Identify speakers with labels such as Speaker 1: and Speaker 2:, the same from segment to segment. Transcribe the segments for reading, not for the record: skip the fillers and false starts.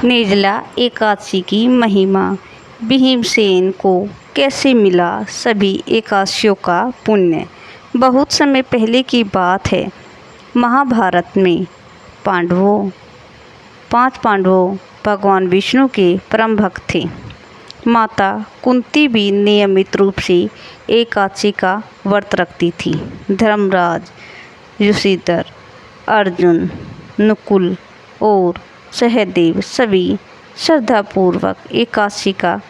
Speaker 1: निर्जला एकादशी की महिमा। भीमसेन को कैसे मिला सभी एकादशियों का पुण्य। बहुत समय पहले की बात है। महाभारत में पांच पांडवों भगवान विष्णु के परम भक्त थे। माता कुंती भी नियमित रूप से एकादशी का व्रत रखती थी। धर्मराज, युधिष्ठिर, अर्जुन, नकुल और सहदेव सभी श्रद्धापूर्वक एकादशी का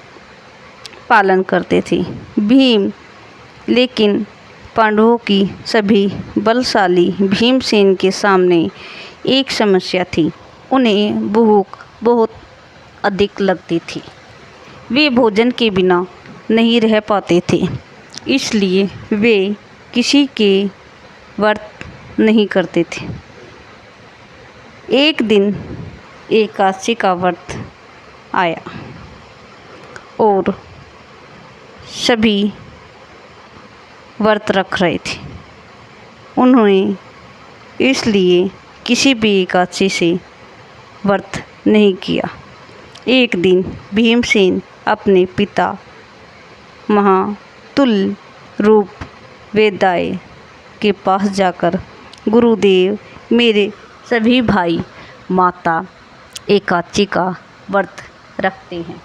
Speaker 1: पालन करते थे। लेकिन पांडवों की सभी बलशाली भीमसेन के सामने एक समस्या थी। उन्हें भूख बहुत अधिक लगती थी। वे भोजन के बिना नहीं रह पाते थे, इसलिए वे किसी के व्रत नहीं करते थे। एक दिन एकादशी का व्रत आया और सभी व्रत रख रहे थे। उन्होंने इसलिए किसी भी एकादशी से व्रत नहीं किया। एक दिन भीमसेन अपने पिता महातुल्य रूप वेदव्यास के पास जाकर, गुरुदेव, मेरे सभी भाई माता एकादशी का व्रत रखते हैं,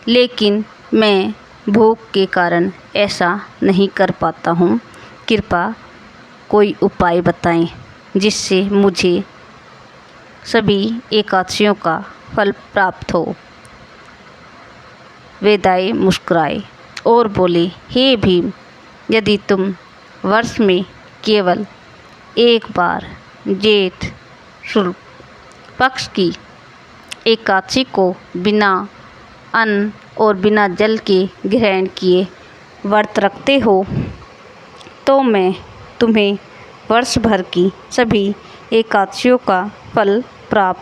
Speaker 1: लेकिन मैं भूख के कारण ऐसा नहीं कर पाता हूँ। कृपया कोई उपाय बताएं जिससे मुझे सभी एकादशियों का फल प्राप्त हो। वेदव्यास मुस्कुराए और बोले, हे भीम, यदि तुम वर्ष में केवल एक बार जेठ शुक्ल पक्ष की एकादशी को बिना अन्न और बिना जल के ग्रहण किए व्रत रखते हो, तो मैं तुम्हें वर्ष भर की सभी एकादशियों का फल प्राप्त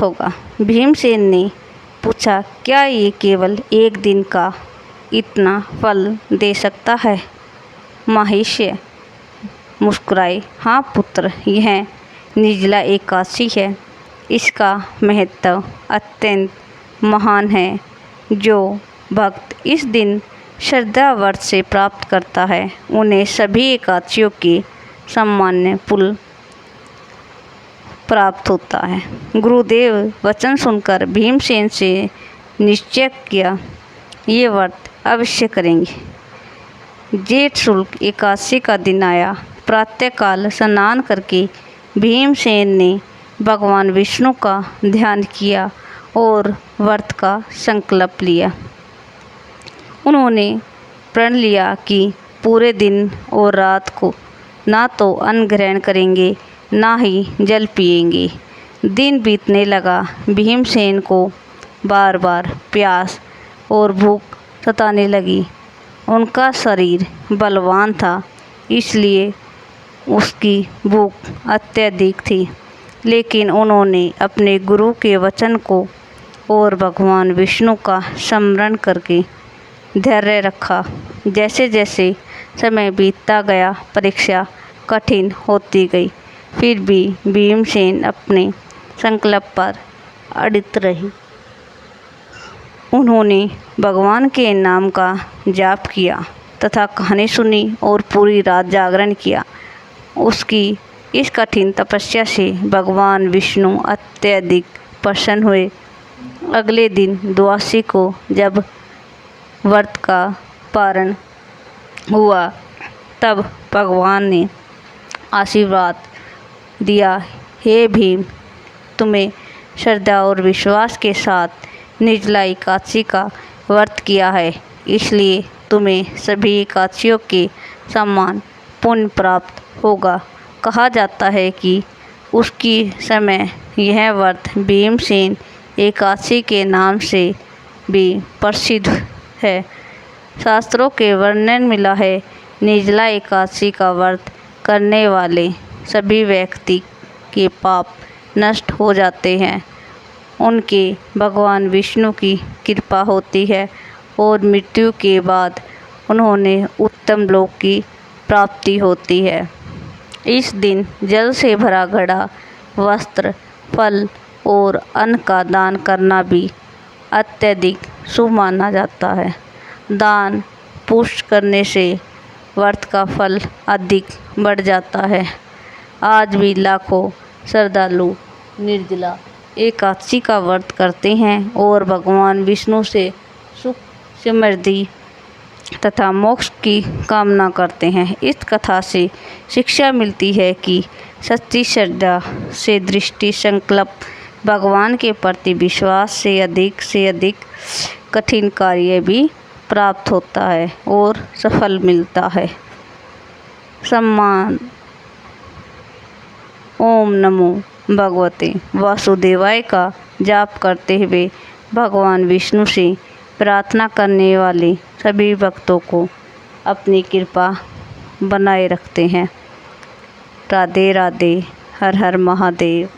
Speaker 1: होगा। भीमसेन ने पूछा, क्या ये केवल एक दिन का इतना फल दे सकता है? महर्षि मुस्कुराए, हाँ पुत्र, यह निर्जला एकादशी है। इसका महत्व अत्यंत महान है। जो भक्त इस दिन श्रद्धा व्रत से प्राप्त करता है, उन्हें सभी एकादशियों के सामान्य फल प्राप्त होता है। गुरुदेव वचन सुनकर भीमसेन से निश्चय किया, ये व्रत अवश्य करेंगे। जेठ शुक्ल एकादशी का दिन आया। प्रातःकाल स्नान करके भीमसेन ने भगवान विष्णु का ध्यान किया और व्रत का संकल्प लिया। उन्होंने प्रण लिया कि पूरे दिन और रात को ना तो अन्न ग्रहण करेंगे, ना ही जल पिएंगे। दिन बीतने लगा। भीमसेन को बार बार प्यास और भूख सताने लगी। उनका शरीर बलवान था, इसलिए उसकी भूख अत्यधिक थी, लेकिन उन्होंने अपने गुरु के वचन को और भगवान विष्णु का स्मरण करके धैर्य रखा। जैसे जैसे समय बीतता गया, परीक्षा कठिन होती गई, फिर भी भीमसेन अपने संकल्प पर अडिग रहे। उन्होंने भगवान के नाम का जाप किया तथा कहानी सुनी और पूरी रात जागरण किया। उसकी इस कठिन तपस्या से भगवान विष्णु अत्यधिक प्रसन्न हुए। अगले दिन द्वादशी को जब व्रत का पारण हुआ, तब भगवान ने आशीर्वाद दिया, हे भीम, तुम्हें श्रद्धा और विश्वास के साथ निर्जला एकादशी का व्रत किया है, इसलिए तुम्हें सभी एकादशियों के समान पुण्य प्राप्त होगा। कहा जाता है कि उसकी समय यह व्रत भीमसेन एकादशी के नाम से भी प्रसिद्ध है। शास्त्रों के वर्णन मिला है, निर्जला एकादशी का व्रत करने वाले सभी व्यक्ति के पाप नष्ट हो जाते हैं। उनके भगवान विष्णु की कृपा होती है और मृत्यु के बाद उन्होंने उत्तम लोक की प्राप्ति होती है। इस दिन जल से भरा घड़ा वस्त्र, फल और अन्न का दान करना भी अत्यधिक शुभ माना जाता है। दान पुण्य करने से व्रत का फल अधिक बढ़ जाता है। आज भी लाखों श्रद्धालु निर्जला एकादशी का व्रत करते हैं और भगवान विष्णु से सुख, समृद्धि तथा मोक्ष की कामना करते हैं। इस कथा से शिक्षा मिलती है कि सच्ची श्रद्धा से दृष्टि, संकल्प, भगवान के प्रति विश्वास से अधिक कठिन कार्य भी प्राप्त होता है और सफल मिलता है। सम्मान। ओम नमो भगवते वासुदेवाय का जाप करते हुए भगवान विष्णु से प्रार्थना करने वाले सभी भक्तों को अपनी कृपा बनाए रखते हैं। राधे राधे। हर हर महादेव।